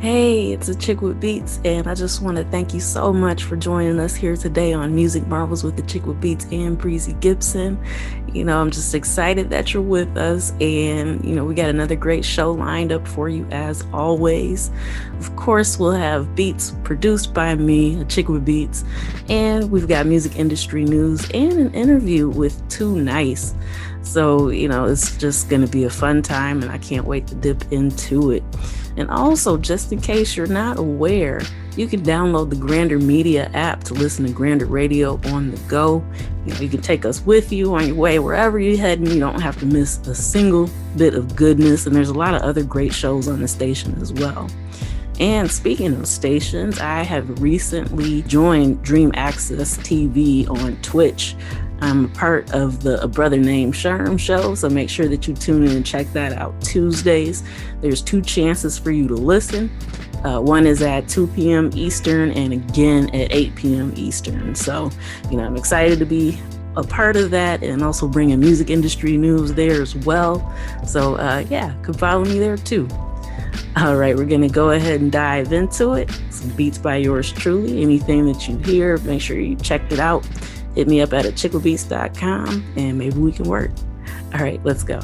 Hey, it's Achickwitbeatz, and I just want to thank you so much for joining us here today on Music Marvels with Achickwitbeatz and Breezy Gipson. I'm just excited that you're with us, and we got another great show lined up for you as always. Of course, we'll have beats produced by me, Achickwitbeatz, and we've got music industry news and an interview with Too Nice. So, it's just going to be a fun time, and I can't wait to dip into it. And also, just in case you're not aware, you can download the Grander Media app to listen to Grander Radio on the go. You can take us with you on your way wherever you're heading. You don't have to miss a single bit of goodness. And there's a lot of other great shows on the station as well. And speaking of stations, I have recently joined Dream Access TV on Twitch. I'm a part of the A Brother Named Sherm show, so make sure that you tune in and check that out Tuesdays. There's 2 chances for you to listen. One is at 2 p.m. Eastern and again at 8 p.m. Eastern. So, I'm excited to be a part of that and also bringing music industry news there as well. So, come follow me there too. All right, we're going to go ahead and dive into it. Some beats by yours truly. Anything that you hear, make sure you check it out. Hit me up at achickwitbeatz.com and maybe we can work. All right, let's go.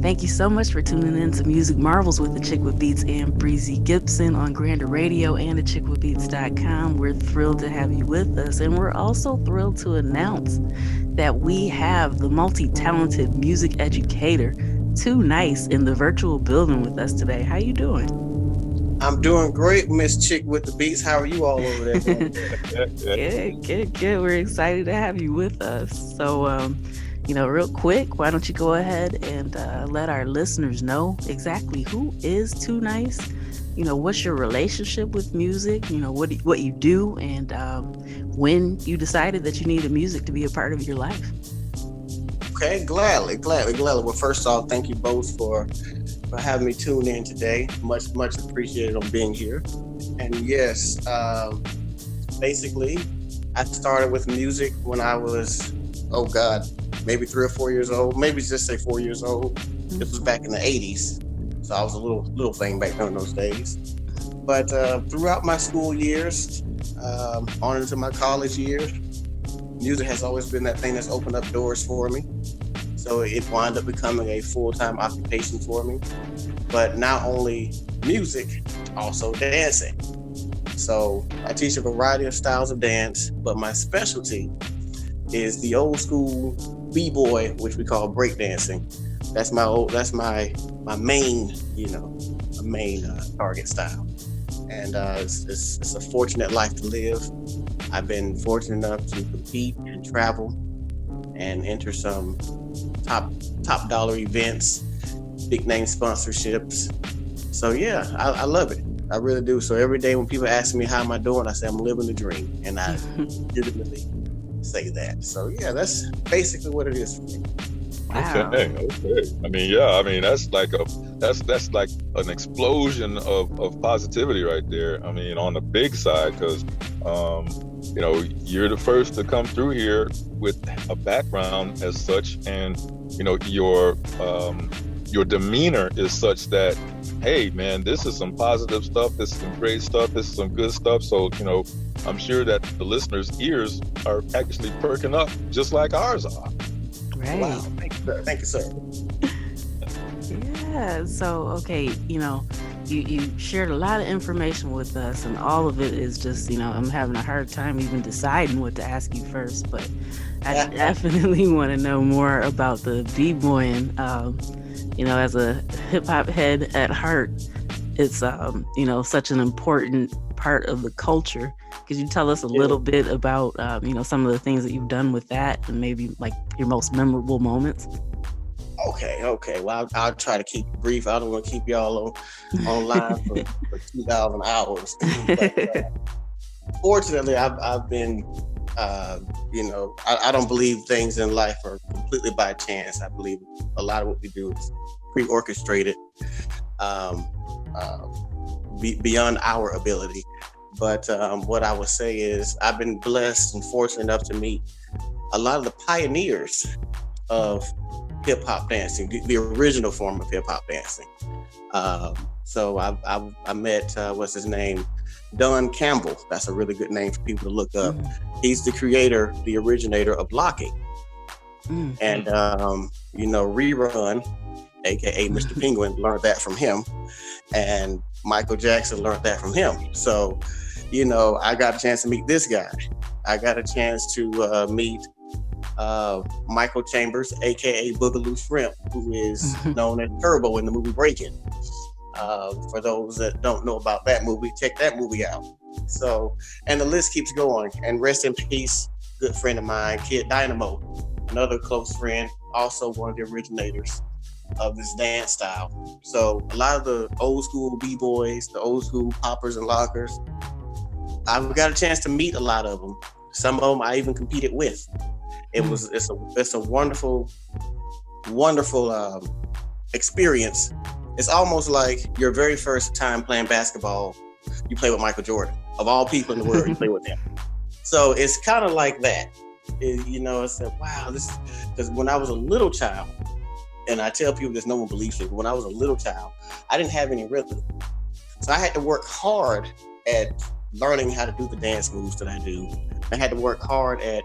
Thank you so much for tuning in to Music Marvels with Achickwitbeatz and Breezy Gipson on Grander Radio and Achickwitbeatz.com. We're thrilled to have you with us, and we're also thrilled to announce that we have the multi-talented music educator, Too Nice, in the virtual building with us today. How you doing? I'm doing great, Miss Chick with the Beats. How are you all over there doing? Good. We're excited to have you with us. So, real quick, why don't you go ahead and let our listeners know exactly who is Too Nice? What's your relationship with music? What you do, and when you decided that you needed music to be a part of your life. Okay, gladly. Well, first off, thank you both for having me tune in today. Much appreciated on being here. And yes, basically, I started with music when I was, oh God, maybe 3 or 4 years old. Maybe just say 4 years old. This was back in the '80s, so I was a little thing back then in those days. But throughout my school years, on into my college years, music has always been that thing that's opened up doors for me. So it wound up becoming a full-time occupation for me. But not only music, also dancing. So I teach a variety of styles of dance, but my specialty is the old school b-boy, which we call breakdancing. That's my main, my main target style. And it's a fortunate life to live. I've been fortunate enough to compete and travel and enter some top dollar events, big name sponsorships. So yeah, I love it. I really do. So every day when people ask me how am I doing, I say I'm living the dream, and I legitimately say that. So yeah, that's basically what it is for me. Wow. Okay. That's like an explosion of positivity right there. I mean, on the big side, because you're the first to come through here with a background as such, and your demeanor is such that, hey man, this is some positive stuff, this is some great stuff, this is some good stuff. So I'm sure that the listeners' ears are actually perking up just like ours are. Right. Wow, thank you, sir. Yeah. So, okay, you shared a lot of information with us, and all of it is just, I'm having a hard time even deciding what to ask you first, but I definitely want to know more about the b-boying. As a hip hop head at heart, it's, such an important part of the culture. Could you tell us a little bit about, some of the things that you've done with that, and maybe like your most memorable moments? Okay. Well, I'll try to keep it brief. I don't want to keep y'all online for 2,000 hours. But, fortunately, I've been, I don't believe things in life are completely by chance. I believe a lot of what we do is pre-orchestrated, beyond our ability. But what I would say is I've been blessed and fortunate enough to meet a lot of the pioneers of hip hop dancing, the original form of hip hop dancing. So I met what's his name, Don Campbell. That's a really good name for people to look up. He's the creator, the originator of locking. And Rerun, aka Mr. Penguin, learned that from him, and Michael Jackson learned that from him. So I got a chance to meet this guy. I got a chance to meet Michael Chambers, aka Boogaloo Shrimp, who is known as Turbo in the movie Breaking'. For those that don't know about that movie, check that movie out. So, and the list keeps going. And rest in peace, good friend of mine, Kid Dynamo, another close friend, also one of the originators of this dance style. So a lot of the old school b-boys, the old school poppers and lockers, I've got a chance to meet a lot of them. Some of them I even competed with. It's a wonderful experience. It's almost like your very first time playing basketball, you play with Michael Jordan. Of all people in the world, you play with him. So it's kind of like that. I said, wow, this is, because when I was a little child, and I tell people this, no one believes it, but when I was a little child, I didn't have any rhythm. So I had to work hard at learning how to do the dance moves that I do. I had to work hard at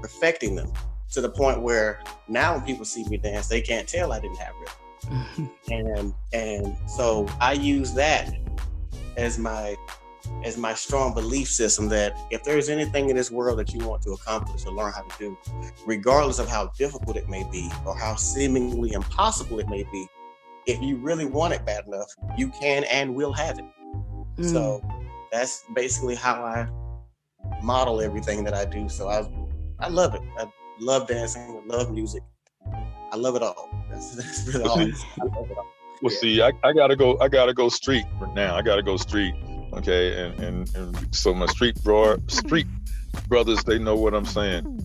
perfecting them to the point where now when people see me dance, they can't tell I didn't have rhythm. And so I use that as my strong belief system that if there's anything in this world that you want to accomplish or learn how to do, regardless of how difficult it may be or how seemingly impossible it may be, if you really want it bad enough, you can and will have it. So that's basically how I model everything that I do. So I love it. I love dancing. I love music. I love it all. That's really all. I love it all. Well, see, I gotta go street now. I gotta go street. Okay, and so my street brothers, they know what I'm saying.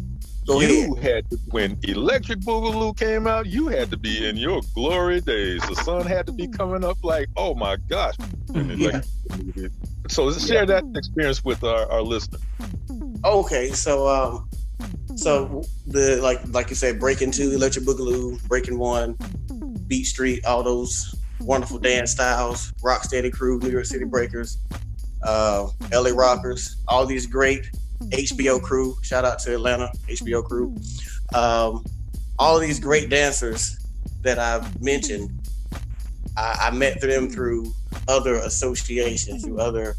You had to, when Electric Boogaloo came out, you had to be in your glory days. The sun had to be coming up like, oh my gosh. So share that experience with our listeners. Okay, so the like you said, Breaking 2, Electric Boogaloo, Breaking 1, Beat Street, all those wonderful dance styles, Rocksteady Crew, New York City Breakers, LA Rockers, all these great HBO crew. Shout out to Atlanta, HBO crew. All these great dancers that I've mentioned, I met them through other associations, through other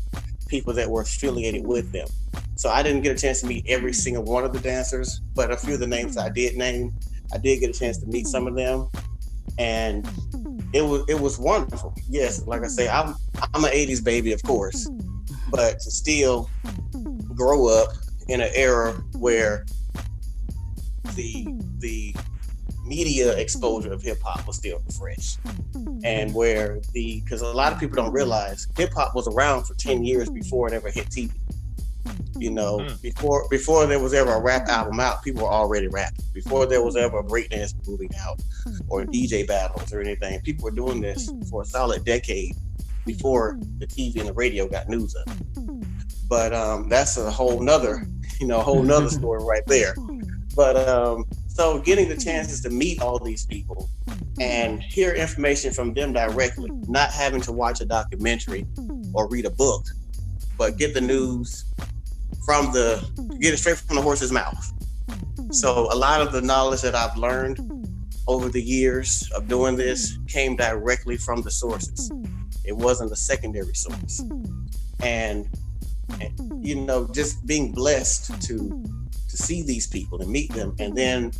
people that were affiliated with them. So I didn't get a chance to meet every single one of the dancers, but a few of the names I did name, I did get a chance to meet some of them, and it was wonderful. Yes, like I say, I'm an 80s baby, of course, but to still grow up in an era where the media exposure of hip hop was still fresh, and where because a lot of people don't realize hip hop was around for 10 years before it ever hit TV. You know, before there was ever a rap album out, people were already rapping. Before there was ever a breakdance movie out or DJ battles or anything, people were doing this for a solid decade before the TV and the radio got news of it. But that's a whole nother story right there. But so getting the chances to meet all these people and hear information from them directly, not having to watch a documentary or read a book, but get the news get it straight from the horse's mouth. So a lot of the knowledge that I've learned over the years of doing this came directly from the sources. It wasn't a secondary source. And you know, just being blessed to see these people and meet them, and then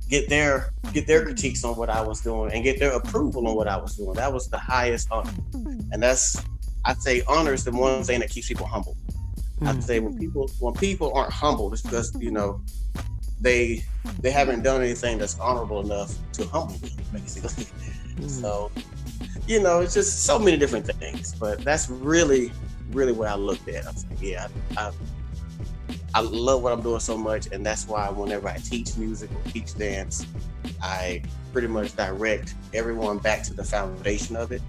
get their critiques on what I was doing and get their approval on what I was doing. That was the highest honor. And I'd say honor is the one thing that keeps people humble. I'd say when people aren't humble, it's because, you know, they haven't done anything that's honorable enough to humble them, basically. So, you know, it's just so many different things. But that's really, really what I looked at. I was like, yeah, I love what I'm doing so much, and that's why whenever I teach music or teach dance, I pretty much direct everyone back to the foundation of it,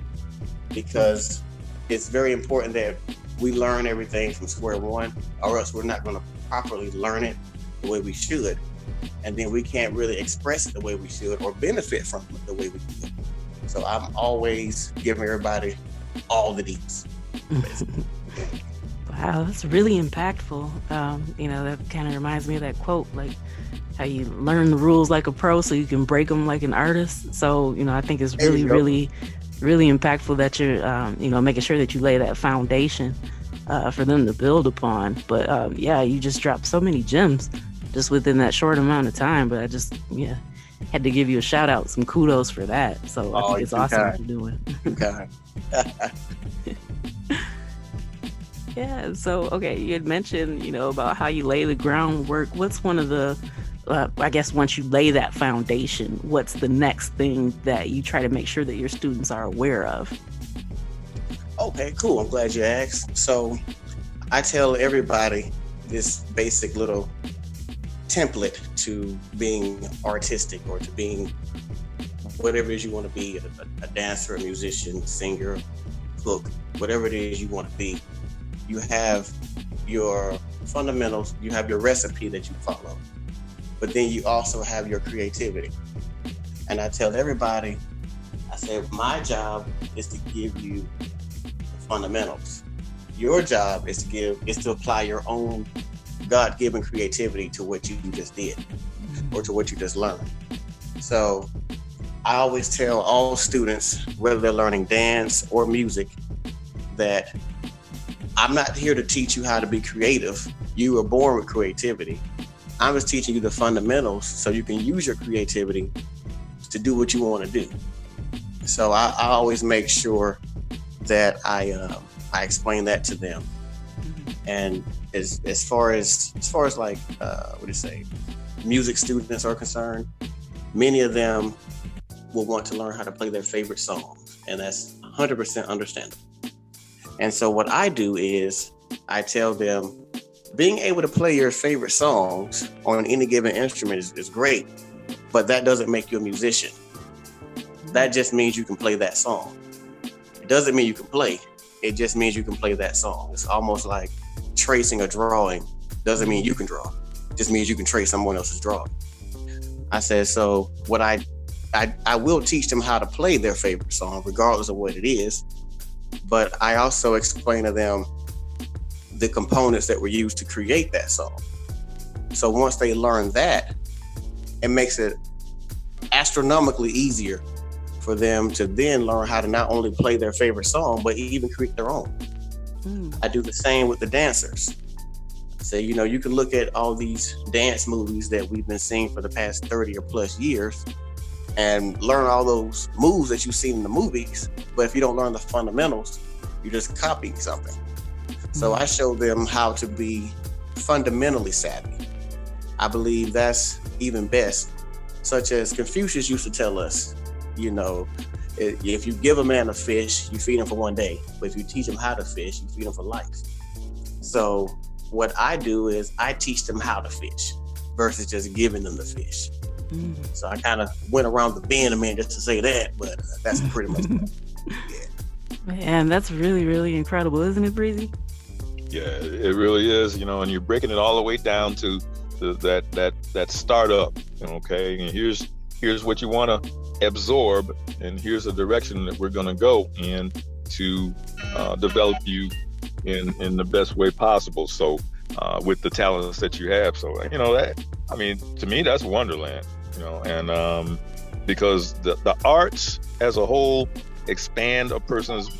because it's very important that we learn everything from square one, or else we're not going to properly learn it the way we should, and then we can't really express it the way we should or benefit from it the way we should. So I'm always giving everybody all the deets. Wow, that's really impactful. You know, that kind of reminds me of that quote, like how you learn the rules like a pro so you can break them like an artist. So, you know, I think it's really, really, really impactful that you're, you know, making sure that you lay that foundation for them to build upon. But yeah, you just dropped so many gems just within that short amount of time. But I just, had to give you a shout out, some kudos for that. So I think it's awesome what you're doing. Okay. Yeah. So, okay, you had mentioned, you know, about how you lay the groundwork. What's one of the, I guess once you lay that foundation, what's the next thing that you try to make sure that your students are aware of? Okay, cool. I'm glad you asked. So I tell everybody this basic little template to being artistic or to being whatever it is you want to be, a dancer, a musician, singer, cook, whatever it is you want to be. You have your fundamentals, you have your recipe that you follow, but then you also have your creativity. And I tell everybody, I say, my job is to give you the fundamentals. Your job is to apply your own God-given creativity to what you just did or to what you just learned. So I always tell all students, whether they're learning dance or music, that I'm not here to teach you how to be creative. You were born with creativity. I'm just teaching you the fundamentals so you can use your creativity to do what you want to do. So I always make sure that I explain that to them. And as far as like what do you say, music students are concerned, many of them will want to learn how to play their favorite songs, and that's 100% understandable. And so what I do is I tell them, being able to play your favorite songs on any given instrument is great, but that doesn't make you a musician. That just means you can play that song. It doesn't mean you can play. It just means you can play that song. It's almost like tracing a drawing. Doesn't mean you can draw. It just means you can trace someone else's drawing. I said, so what I will teach them how to play their favorite song, regardless of what it is. But I also explain to them the components that were used to create that song. So once they learn that, it makes it astronomically easier for them to then learn how to not only play their favorite song, but even create their own. I do the same with the dancers. So, you can look at all these dance movies that we've been seeing for the past 30 or plus years and learn all those moves that you've seen in the movies. But if you don't learn the fundamentals, you're just copying something. So I show them how to be fundamentally savvy. I believe that's even best, such as Confucius used to tell us, if you give a man a fish, you feed him for one day. But if you teach him how to fish, you feed him for life. So what I do is I teach them how to fish versus just giving them the fish. So I kind of went around the bend a minute just to say that, but that's pretty much yeah. Man, that's really, really incredible, isn't it, Breezy? Yeah, it really is, and you're breaking it all the way down to that startup, okay? And here's what you want to absorb, and here's the direction that we're going to go in to develop you in the best way possible. So with the talents that you have. So, to me, that's Wonderland, and because the arts as a whole expand a person's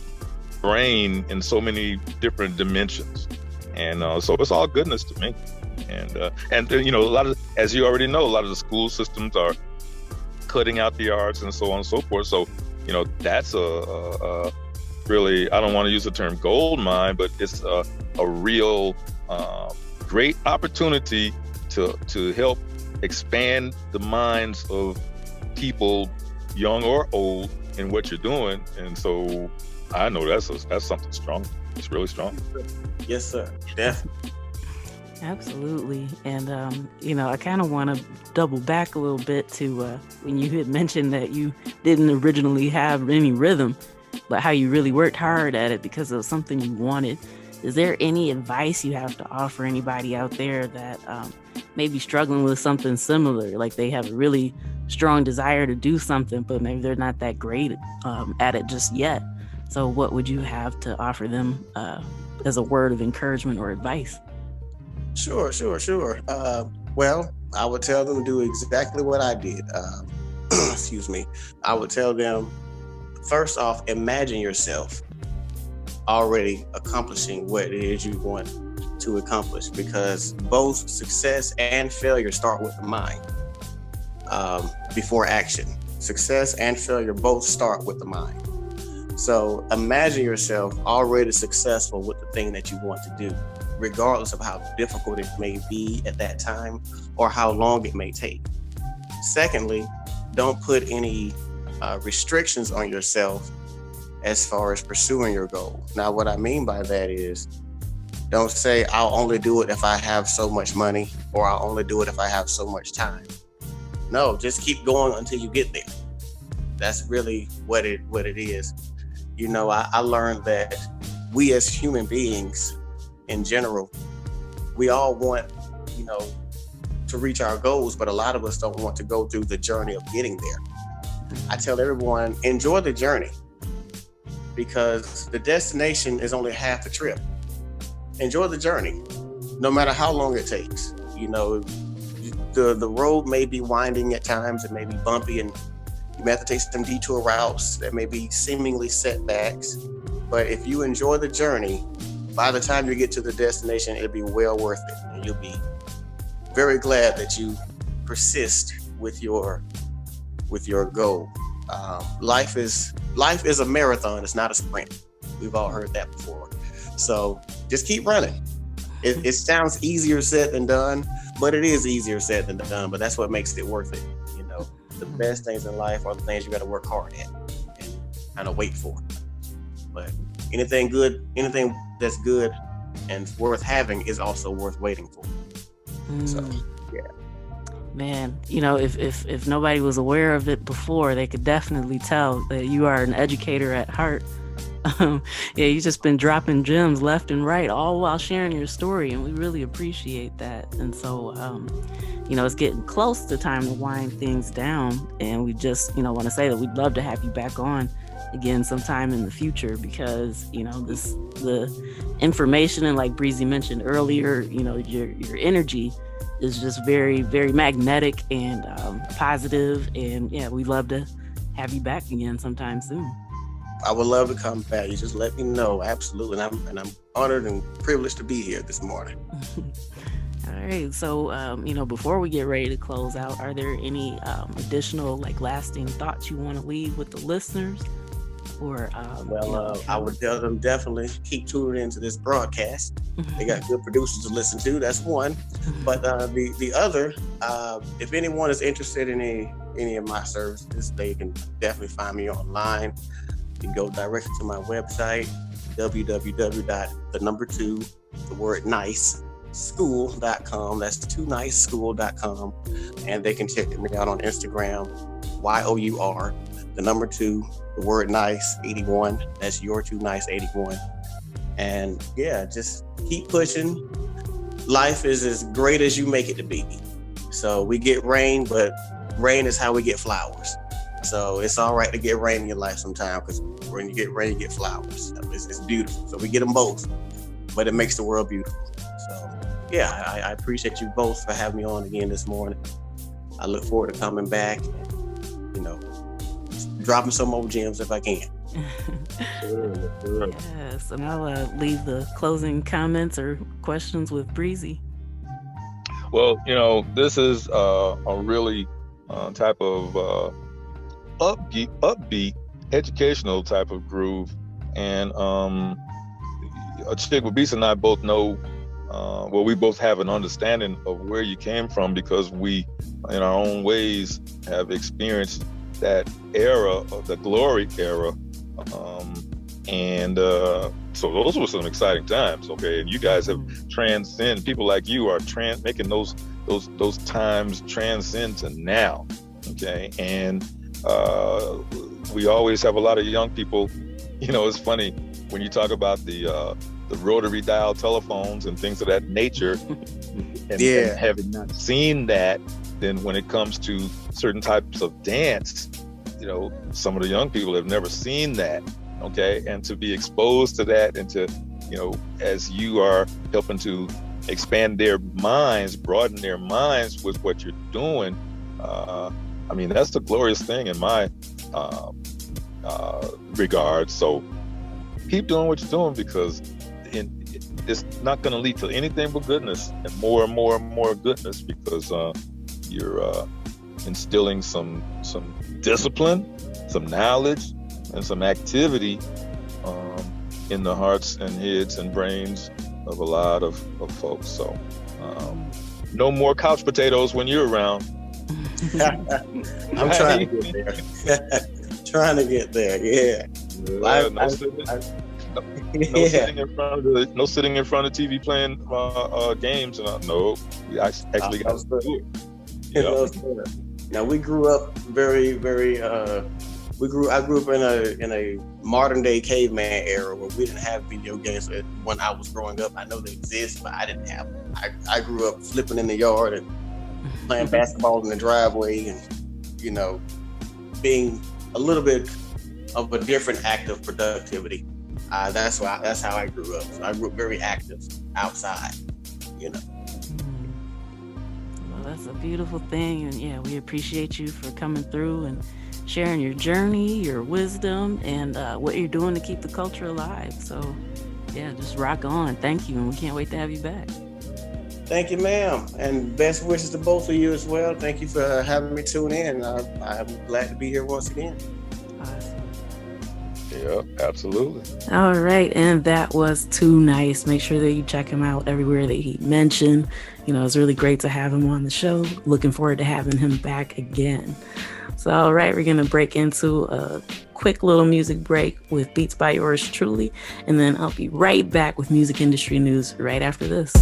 brain in so many different dimensions. And so it's all goodness to me. And a lot of, as you already know, a lot of the school systems are cutting out the arts and so on and so forth. So, that's a really, I don't want to use the term gold mine, but it's a real great opportunity to help expand the minds of people, young or old, in what you're doing. And so I know that's something strong. It's really strong. Yes, sir. Definitely. Absolutely. And, I kind of want to double back a little bit to when you had mentioned that you didn't originally have any rhythm, but how you really worked hard at it because it was something you wanted. Is there any advice you have to offer anybody out there that may be struggling with something similar? Like they have a really strong desire to do something, but maybe they're not that great at it just yet. So what would you have to offer them as a word of encouragement or advice? Sure. Well, I would tell them to do exactly what I did. Excuse me. I would tell them, first off, imagine yourself already accomplishing what it is you want to accomplish, because both success and failure start with the mind before action. Success and failure both start with the mind. So imagine yourself already successful with the thing that you want to do, regardless of how difficult it may be at that time or how long it may take. Secondly, don't put any restrictions on yourself as far as pursuing your goal. Now, what I mean by that is, don't say, I'll only do it if I have so much money, or I'll only do it if I have so much time. No, just keep going until you get there. That's really what it is. I learned that we as human beings in general, we all want, to reach our goals, but a lot of us don't want to go through the journey of getting there. I tell everyone, enjoy the journey, because the destination is only half the trip. Enjoy the journey, no matter how long it takes. The road may be winding at times, it may be bumpy, and You may have to take some detour routes. There may be seemingly setbacks. But if you enjoy the journey, by the time you get to the destination, it'll be well worth it. And you'll be very glad that you persist with your goal. Life is a marathon. It's not a sprint. We've all heard that before. So just keep running. It sounds easier said than done, but it is easier said than done. But that's what makes it worth it. You know, the best things in life are the things you got to work hard at and kind of wait for. But anything that's good and worth having is also worth waiting for. So, yeah. Man, if nobody was aware of it before, they could definitely tell that you are an educator at heart. You've just been dropping gems left and right, all while sharing your story, and we really appreciate that. And so, it's getting close to time to wind things down, and we just, want to say that we'd love to have you back on again sometime in the future, because the information, and like Breezy mentioned earlier, your energy is just very, very magnetic and positive, and we'd love to have you back again sometime soon. I would love to come back. You just let me know. Absolutely. And I'm honored and privileged to be here this morning. All right. So, before we get ready to close out, are there any additional lasting thoughts you want to leave with the listeners? Or, I would tell them definitely keep tuning into this broadcast. They got good producers to listen to. That's one. But the other, if anyone is interested in any of my services, they can definitely find me online. You can go directly to my website, www.school.com. That's 2niceschool.com. And they can check me out on Instagram, YOUR, 2, nice 81. That's your 2 nice 81. And just keep pushing. Life is as great as you make it to be. So we get rain, but rain is how we get flowers. So it's all right to get rain in your life sometime, because when you get rain, you get flowers. It's beautiful. So we get them both, but it makes the world beautiful. So I appreciate you both for having me on again this morning. I look forward to coming back and, dropping some more gems if I can. Yes, and I'll leave the closing comments or questions with Breezy. Well, this is a really type of upbeat, educational type of groove. And Achickwitbeatz and I both know, we both have an understanding of where you came from, because we, in our own ways, have experienced that era of the glory era. So those were some exciting times, okay? And you guys have transcended, people like you are making those times transcend to now, okay? And we always have a lot of young people. It's funny when you talk about the rotary dial telephones and things of that nature, and having not seen that, then when it comes to certain types of dance, some of the young people have never seen that, okay? And to be exposed to that, and to, as you are helping to expand their minds, broaden their minds with what you're doing, that's the glorious thing in my regard. So keep doing what you're doing, because it's not going to lead to anything but goodness, and more and more and more goodness, because you're instilling some discipline, some knowledge, and some activity in the hearts and heads and brains of a lot of folks. So no more couch potatoes when you're around. I'm trying to get there. Trying to get there, yeah. No sitting in front of TV playing games. No, we actually got to do it. Now we grew up very, very. I grew up in a modern day caveman era where we didn't have video games. When I was growing up, I know they exist, but I didn't have them. I grew up flipping in the yard and playing basketball in the driveway, and being a little bit of a different act of productivity. That's how I grew up. So I grew up very active outside. Well, that's a beautiful thing, and we appreciate you for coming through and sharing your journey, your wisdom, and what you're doing to keep the culture alive. So, yeah, just rock on. Thank you, and we can't wait to have you back. Thank you, ma'am, and best wishes to both of you as well. Thank you for having me tune in. I'm glad to be here once again. Awesome. Yeah, absolutely. All right, and that was Too Nice. Make sure that you check him out everywhere that he mentioned. You know, it's really great to have him on the show. Looking forward to having him back again. So, all right, we're going to break into a quick little music break with Beats by yours truly, and then I'll be right back with music industry news right after this.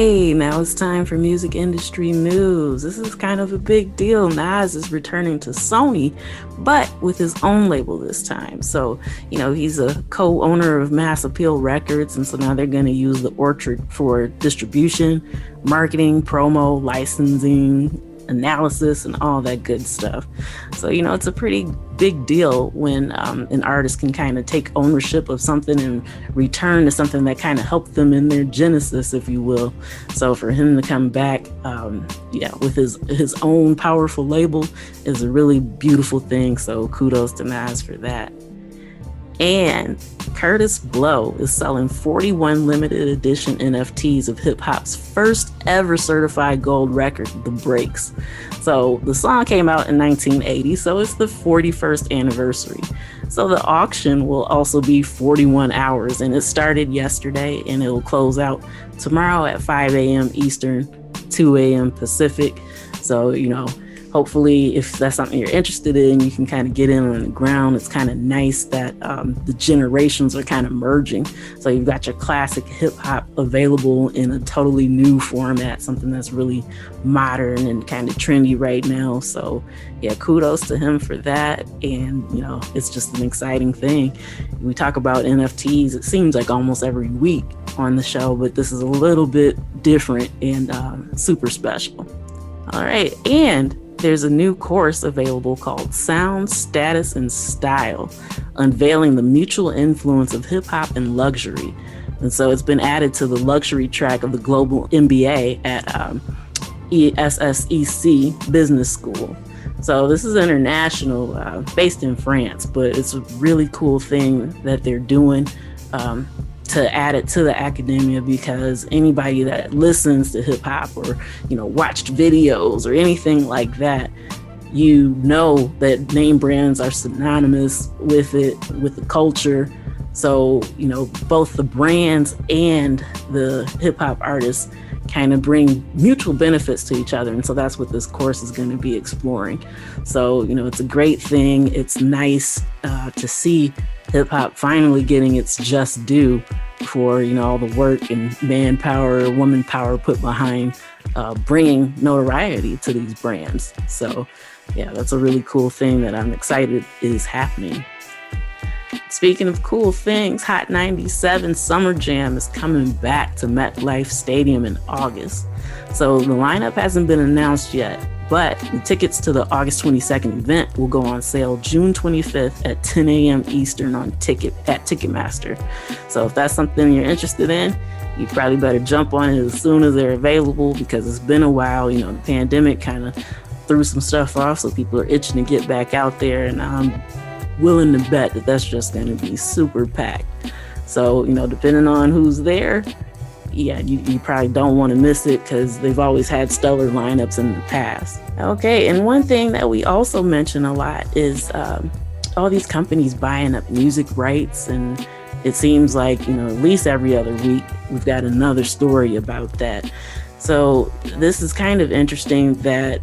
Okay, now it's time for music industry news. This is kind of a big deal. Nas is returning to Sony, but with his own label this time. So, he's a co-owner of Mass Appeal Records, and so now they're going to use the Orchard for distribution, marketing, promo, licensing, analysis, and all that good stuff. So, it's a pretty big deal when an artist can kind of take ownership of something and return to something that kind of helped them in their genesis, if you will. So for him to come back, with his own powerful label is a really beautiful thing. So kudos to Nas for that. And Curtis Blow is selling 41 limited edition NFTs of hip hop's first ever certified gold record, The Breaks. So the song came out in 1980, so it's the 41st anniversary. So the auction will also be 41 hours, and it started yesterday, and it will close out tomorrow at 5 a.m. Eastern, 2 a.m. Pacific. So, hopefully, if that's something you're interested in, you can kind of get in on the ground. It's kind of nice that the generations are kind of merging. So you've got your classic hip hop available in a totally new format, something that's really modern and kind of trendy right now. So yeah, kudos to him for that. And, it's just an exciting thing. We talk about NFTs, it seems like almost every week on the show, but this is a little bit different and super special. All right. And there's a new course available called Sound, Status, and Style, unveiling the mutual influence of hip hop and luxury. And so it's been added to the luxury track of the Global MBA at ESSEC Business School. So this is international, based in France, but it's a really cool thing that they're doing to add it to the academia, because anybody that listens to hip hop or, watched videos or anything like that, that name brands are synonymous with it, with the culture. So, both the brands and the hip hop artists kind of bring mutual benefits to each other. And so that's what this course is going to be exploring. So, it's a great thing. It's nice to see hip hop finally getting its just due for, all the work and manpower, woman power put behind bringing notoriety to these brands. So yeah, that's a really cool thing that I'm excited is happening. Speaking of cool things, Hot 97 Summer Jam is coming back to MetLife Stadium in August. So the lineup hasn't been announced yet, but the tickets to the August 22nd event will go on sale June 25th at 10 a.m. Eastern at Ticketmaster. So if that's something you're interested in, you probably better jump on it as soon as they're available, because it's been a while. The pandemic kind of threw some stuff off, so people are itching to get back out there, and I'm willing to bet that that's just going to be super packed. So, depending on who's there, yeah, you probably don't want to miss it, because they've always had stellar lineups in the past. Okay, and one thing that we also mention a lot is all these companies buying up music rights, and it seems like, at least every other week, we've got another story about that. So this is kind of interesting that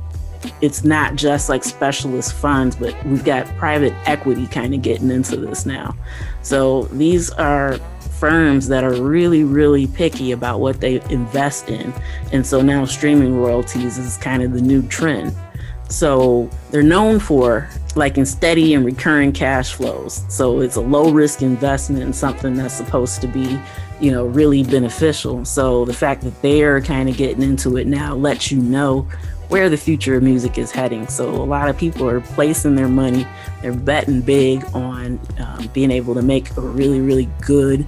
it's not just like specialist funds, but we've got private equity kind of getting into this now. So these are firms that are really, really picky about what they invest in. And so now streaming royalties is kind of the new trend. So they're known for in steady and recurring cash flows. So it's a low risk investment in something that's supposed to be, really beneficial. So the fact that they're kind of getting into it now lets you know where the future of music is heading. So a lot of people are placing their money, they're betting big on being able to make a really, really good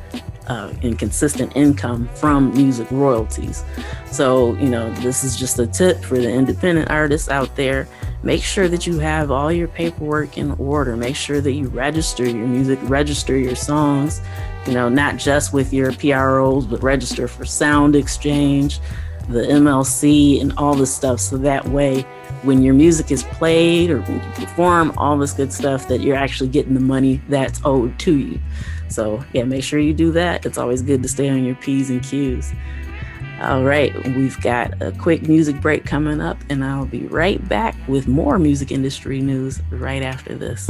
and consistent income from music royalties. So, this is just a tip for the independent artists out there. Make sure that you have all your paperwork in order. Make sure that you register your music, register your songs, not just with your PROs, but register for Sound Exchange, the MLC, and all this stuff. So that way, when your music is played or when you perform, all this good stuff, that you're actually getting the money that's owed to you. So yeah, make sure you do that. It's always good to stay on your P's and Q's. All right, we've got a quick music break coming up, and I'll be right back with more music industry news right after this.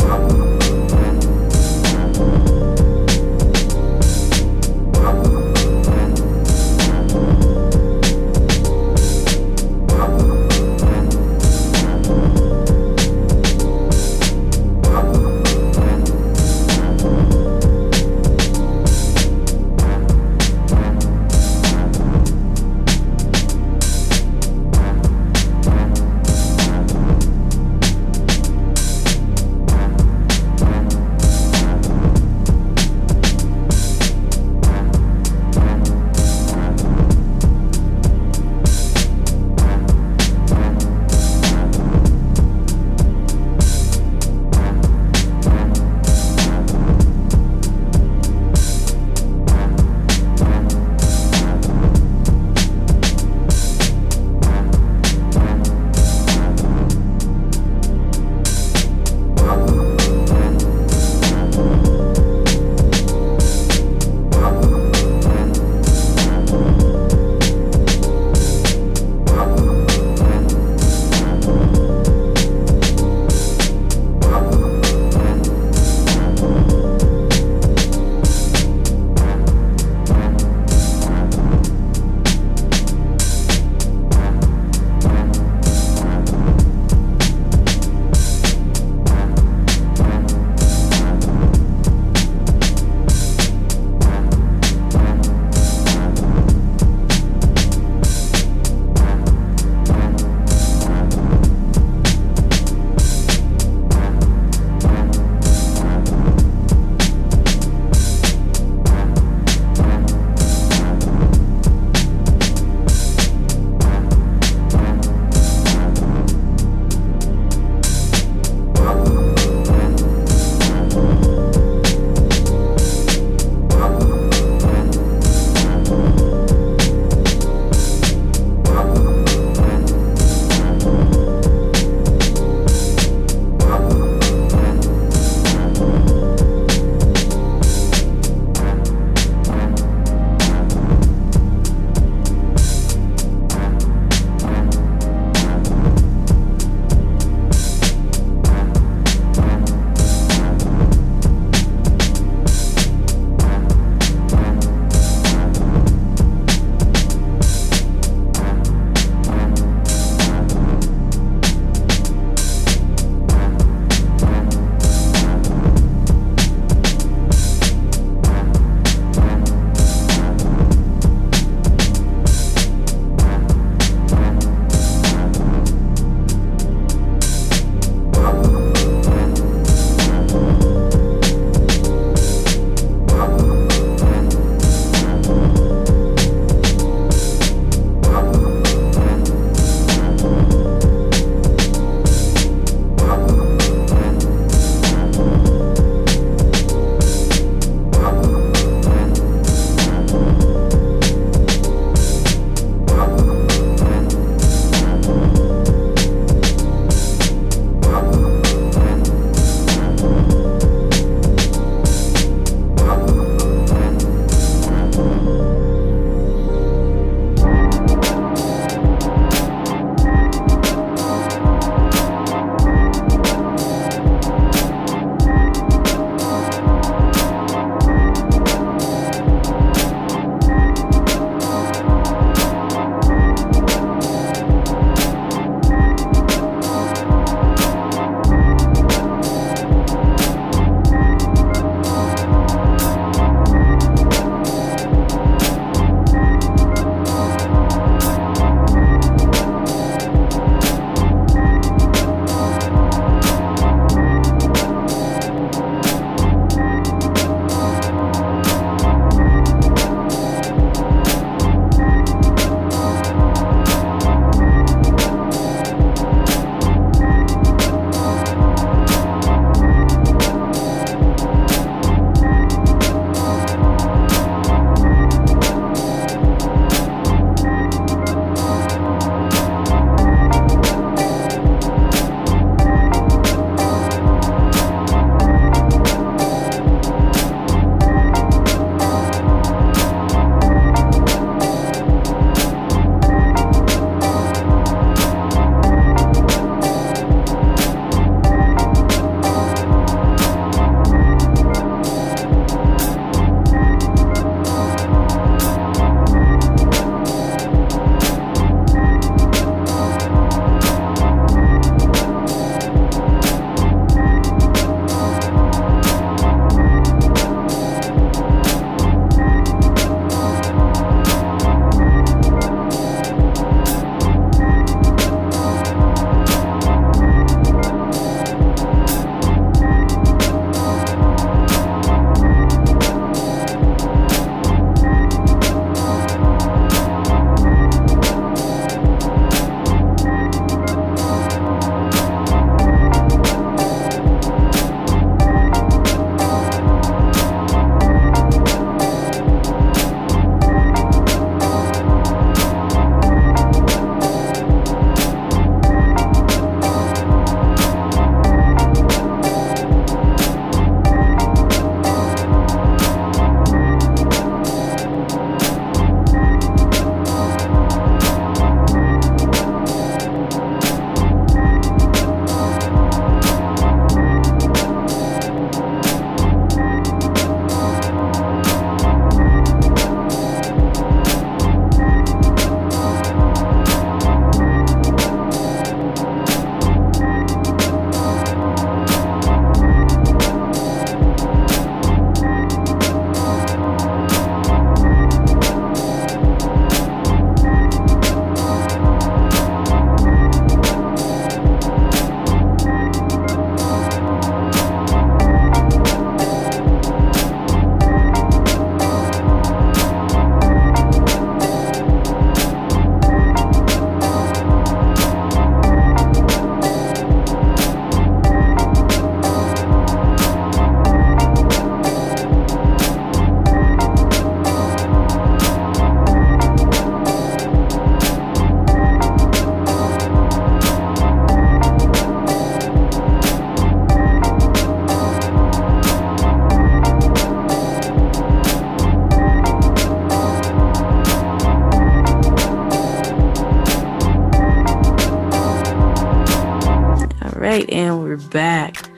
right, and we're back.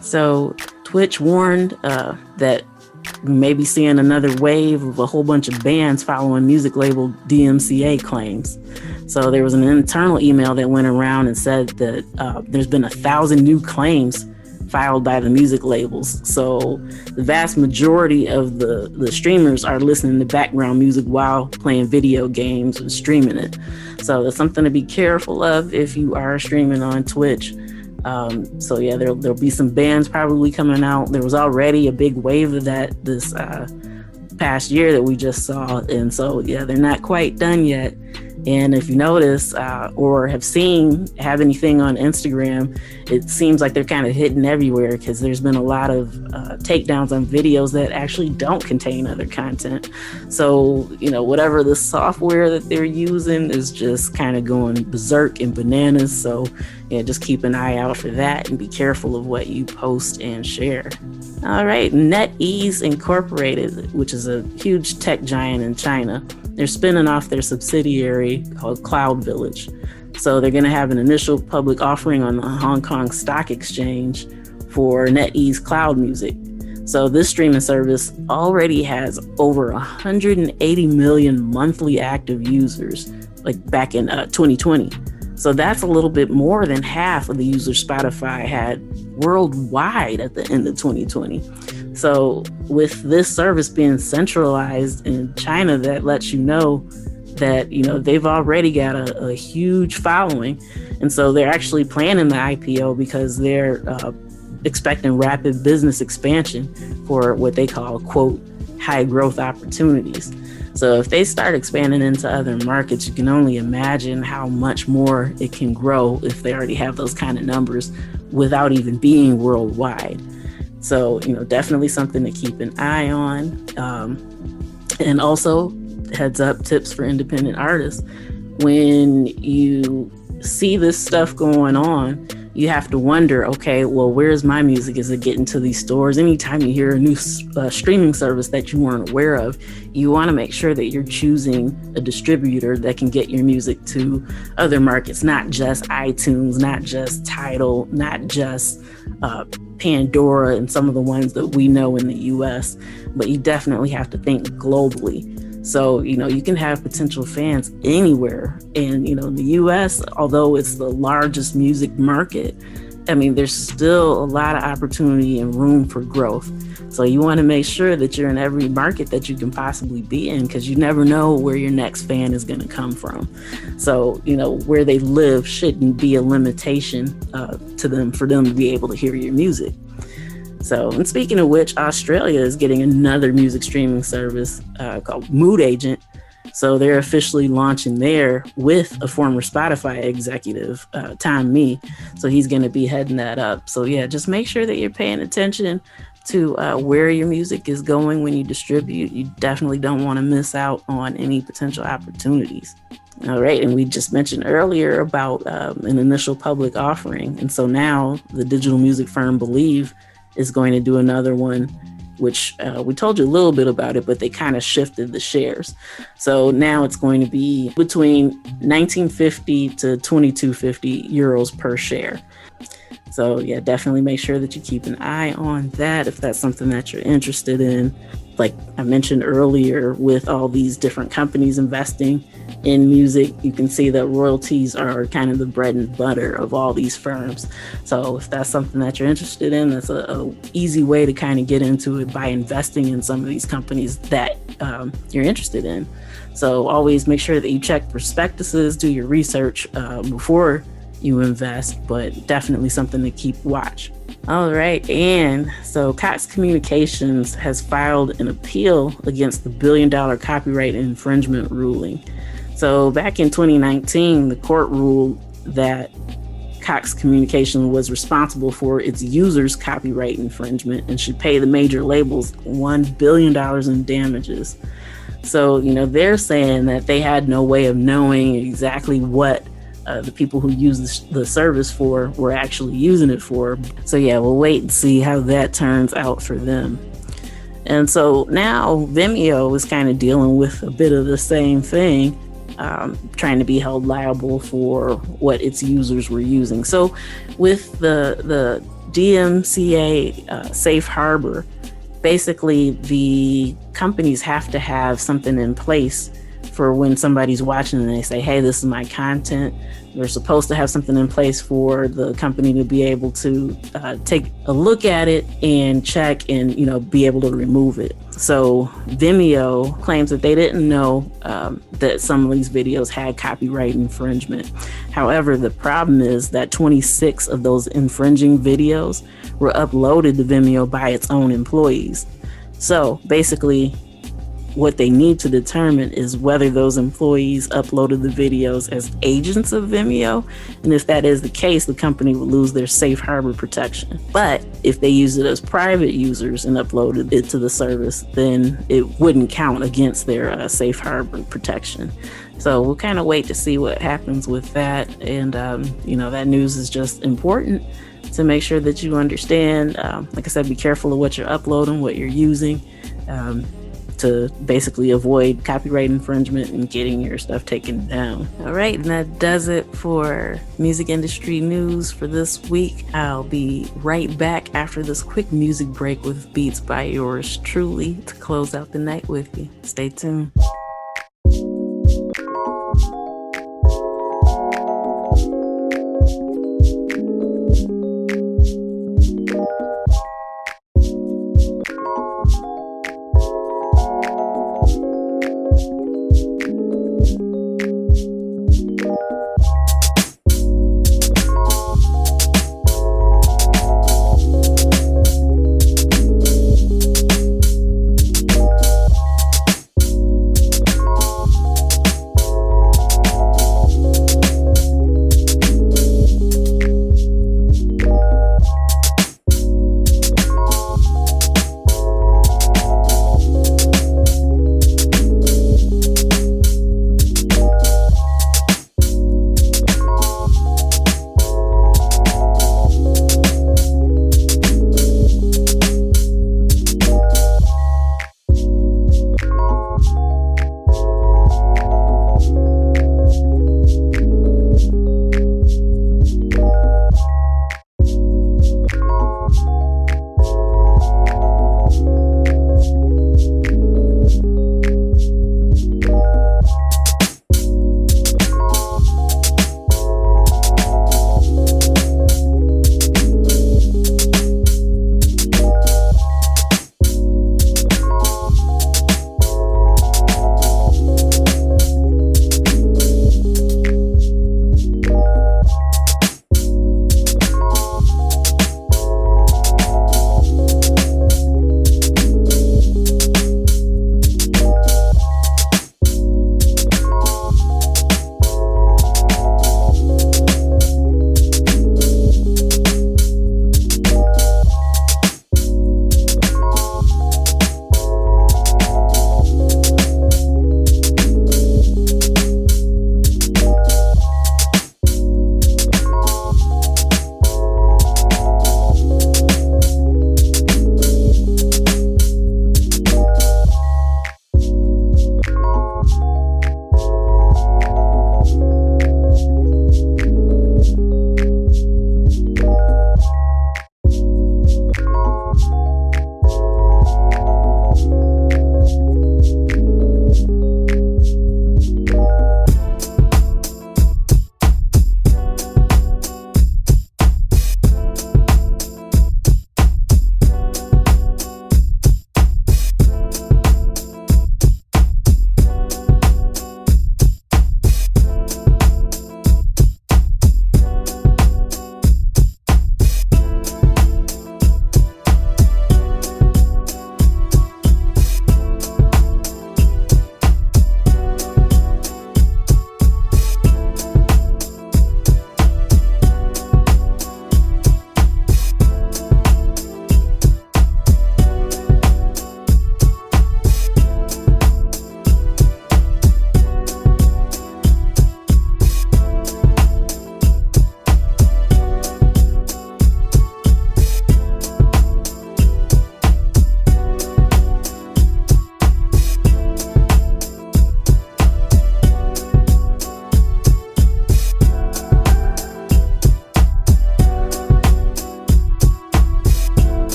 So Twitch warned that we may be seeing another wave of a whole bunch of bans following music label DMCA claims. So there was an internal email that went around and said that there's been 1,000 new claims filed by the music labels. So the vast majority of the streamers are listening to background music while playing video games and streaming it. So that's something to be careful of if you are streaming on Twitch. So yeah, there'll be some bans probably coming out. There was already a big wave of that this past year that we just saw. And so yeah, they're not quite done yet. And if you notice or have anything on Instagram, it seems like they're kind of hidden everywhere because there's been a lot of takedowns on videos that actually don't contain other content. So, whatever the software that they're using is just kind of going berserk and bananas. So, yeah, just keep an eye out for that and be careful of what you post and share. All right, NetEase Incorporated, which is a huge tech giant in China, they're spinning off their subsidiary called Cloud Village. So they're going to have an initial public offering on the Hong Kong Stock Exchange for NetEase Cloud Music. So this streaming service already has over 180 million monthly active users, like back in 2020. So that's a little bit more than half of the users Spotify had worldwide at the end of 2020. So with this service being centralized in China, that lets you know that, they've already got a huge following. And so they're actually planning the IPO because they're expecting rapid business expansion for what they call, quote, high growth opportunities. So if they start expanding into other markets, you can only imagine how much more it can grow if they already have those kind of numbers without even being worldwide. So, definitely something to keep an eye on. And also, heads up, tips for independent artists. When you see this stuff going on, you have to wonder, okay, well, where's my music? Is it getting to these stores? Anytime you hear a new streaming service that you weren't aware of, you want to make sure that you're choosing a distributor that can get your music to other markets, not just iTunes, not just Tidal, not just Pandora and some of the ones that we know in the US, but you definitely have to think globally. So, you can have potential fans anywhere. And, the US, although it's the largest music market, there's still a lot of opportunity and room for growth. So you want to make sure that you're in every market that you can possibly be in, because you never know where your next fan is going to come from. So, where they live shouldn't be a limitation to them for them to be able to hear your music. So, and speaking of which, Australia is getting another music streaming service called Mood Agent. So they're officially launching there with a former Spotify executive, Tom Me. So he's going to be heading that up. So yeah, just make sure that you're paying attention to where your music is going when you distribute. You definitely don't want to miss out on any potential opportunities. All right, and we just mentioned earlier about an initial public offering. And so now the digital music firm Believe is going to do another one, which we told you a little bit about it, but they kind of shifted the shares. So now it's going to be between 1950 to 2250 euros per share. So yeah, definitely make sure that you keep an eye on that if that's something that you're interested in. Like I mentioned earlier, with all these different companies investing in music, you can see that royalties are kind of the bread and butter of all these firms. So if that's something that you're interested in, that's a easy way to kind of get into it by investing in some of these companies that you're interested in. So always make sure that you check prospectuses, do your research before you invest, but definitely something to keep watch. All right, and so Cox Communications has filed an appeal against the $1 billion copyright infringement ruling. So back in 2019, the court ruled that Cox Communications was responsible for its users' copyright infringement and should pay the major labels $1 billion in damages. So, they're saying that they had no way of knowing exactly what the people who use the service for were actually using it for. So yeah, we'll wait and see how that turns out for them. And so now Vimeo is kind of dealing with a bit of the same thing. trying to be held liable for what its users were using. So with the DMCA safe harbor, basically the companies have to have something in place for when somebody's watching and they say, hey, this is my content. They're supposed to have something in place for the company to be able to take a look at it and check and, be able to remove it. So Vimeo claims that they didn't know that some of these videos had copyright infringement. However, the problem is that 26 of those infringing videos were uploaded to Vimeo by its own employees. So basically, what they need to determine is whether those employees uploaded the videos as agents of Vimeo. And if that is the case, the company would lose their safe harbor protection. But if they use it as private users and uploaded it to the service, then it wouldn't count against their safe harbor protection. So we'll kind of wait to see what happens with that. And, that news is just important to make sure that you understand. Like I said, be careful of what you're uploading, what you're using. To basically avoid copyright infringement and getting your stuff taken down. All right, and that does it for music industry news for this week. I'll be right back after this quick music break with beats by yours truly to close out the night with you. Stay tuned.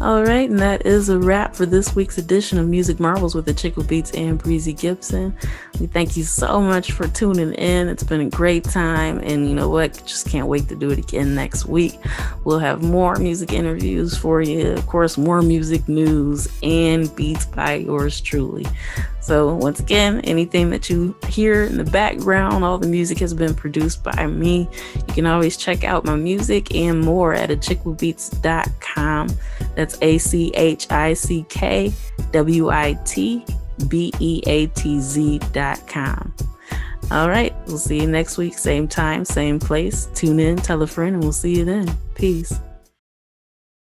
All right, and that is a wrap for this week's edition of Music Marvels with Achickwitbeatz and Breezy Gipson. We thank you so much for tuning in. It's been a great time, and you know what? Just can't wait to do it again next week. We'll have more music interviews for you, of course, more music news, and beats by yours truly. So once again, anything that you hear in the background, all the music has been produced by me. You can always check out my music and more at achickwitbeatz.com. That's ACHICKWITBEATZ.com. All right, we'll see you next week, same time, same place. Tune in, tell a friend, and we'll see you then. Peace.